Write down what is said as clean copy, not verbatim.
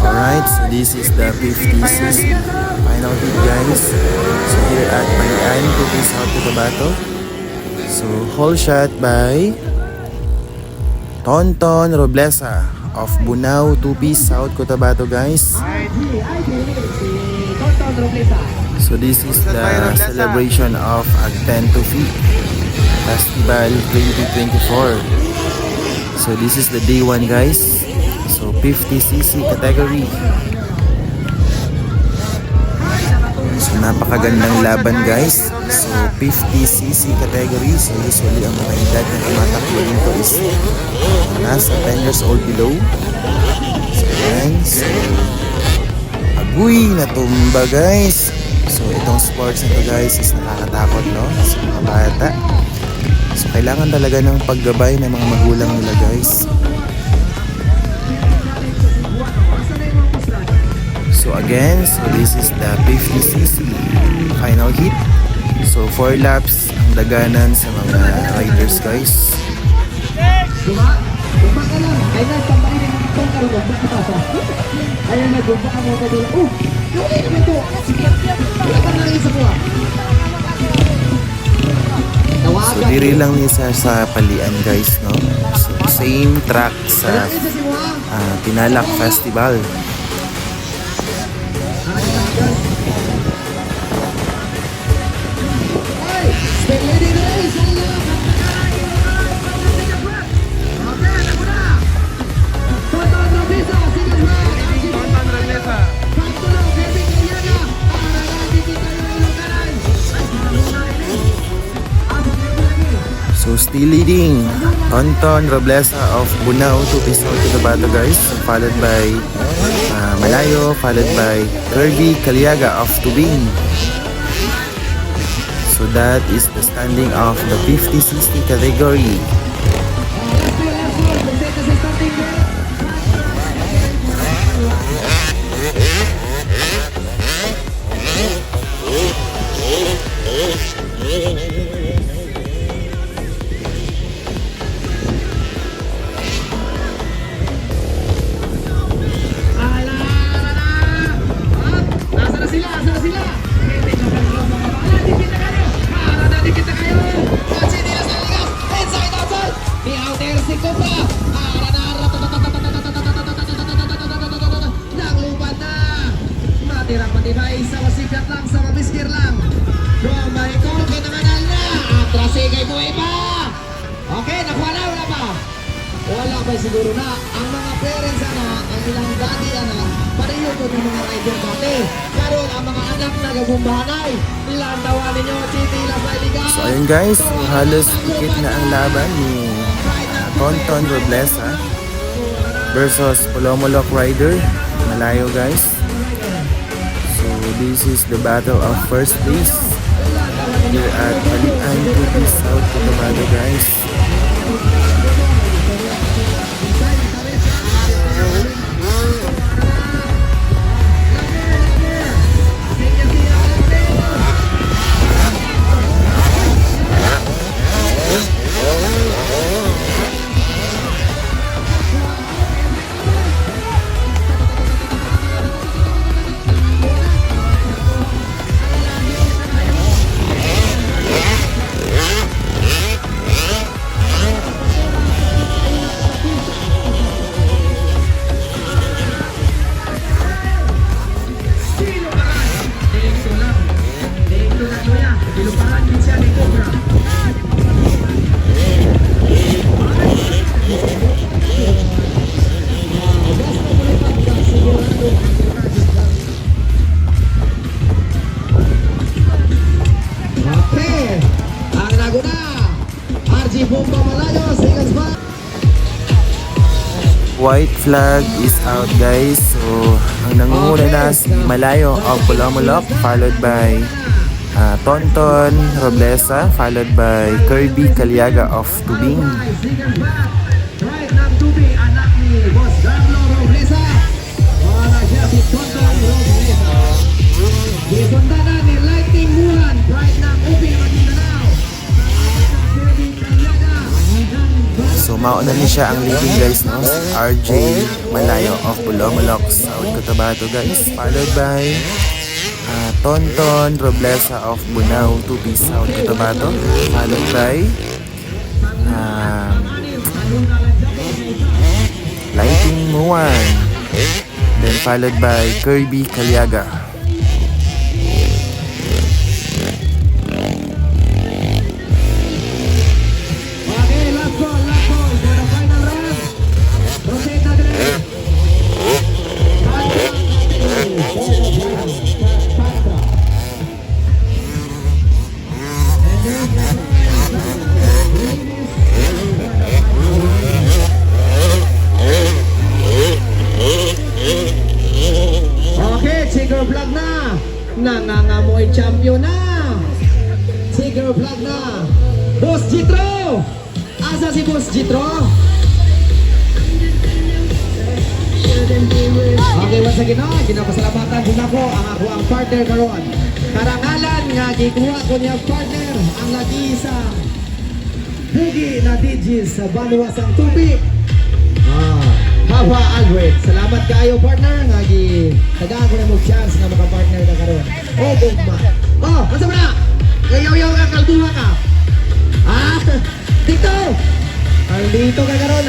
Alright, so this is the 50cc final hit guys. So here at Palian, Tupi South Cotabato. So whole shot by Tonton Roblesa of Bunao, Tupi South Cotabato guys. So this is the celebration of Agten Tupi Festival 2024. So this is the day 1 guys. So 50cc category. So napakagandang laban guys. So 50cc category. So usually ang mga edad na tumatakbo dito is nasa 10 years old below. So yan. So agoy natumba guys. So itong sports nito guys is nakakatakot no sa mga bata. So kailangan talaga ng paggabay ng mga magulang nila guys. So again, so this is the 50cc final hit. So 4 laps ang daganan sa mga riders guys. So diri lang ni sa Palian guys no. So same track sa Tinalak Festival. So still leading Tonton Roblesa of Bunao to South Cotabato guys, followed by Malayo, followed by Kirby Caliaga of Tubing. So that is the standing of the 50cc category. Matibay sa masikat lang, sa mamiskir lang. May call kay namanal na. Atrasi kay buhay pa. Okay, nakuha na, wala pa. Wala pa siguro na. Ang mga parents ana, ang ilang daddy ana, pareho to ng mga rider dati. Pero ang mga anak na gagumbahanay, ilang tawa ninyo, City La Liga. So ayun guys, halos ikit na ang laban ni Tonton Roblesa versus Polomolok Rider Malayo guys. So this is the battle of first place here at Palian, Tupi South Cotabato guys. White flag is out guys. So ang nangunguna na si Malayo of Polomolok, followed by Tonton Roblesa, followed by Kirby Caliaga of Tubing. Right ng Tubi, anak ni Boss Carlo Roblesa. Para siya si Tonton Roblesa. Gisundana ni Lightning Bulan, right ng Ubi Maguindanao. mauna ni siya ang leading guys, no? RJ Malayo of Bulomolok, South Cotabato guys. Followed by Tonton Roblesa of Bunao, Tupi, South Cotabato. Followed by Lighting Muan. Then followed by Kirby Caliaga. Okay, last call for the final round. Proceed na din. Okay, Tigger Vlog na. Nangangamoy champion na. Tigger Vlog na. Boss Jitro! Asa si Boss Jitro? Okay, once again, ginapasalamatan din ako ang ako ang partner karon. Karangalan nga gikuha ko niya partner ang nag-iisa Bugi na DJs sa Banuasang Tupi. Hava Albert. Salamat kayo partner nga tagaan ko na mo chance nga maka-partner ka karon. Oh, bugma. Oh, asa ba na? Yayaw ang kalduha ka. Dito! Dito ka karon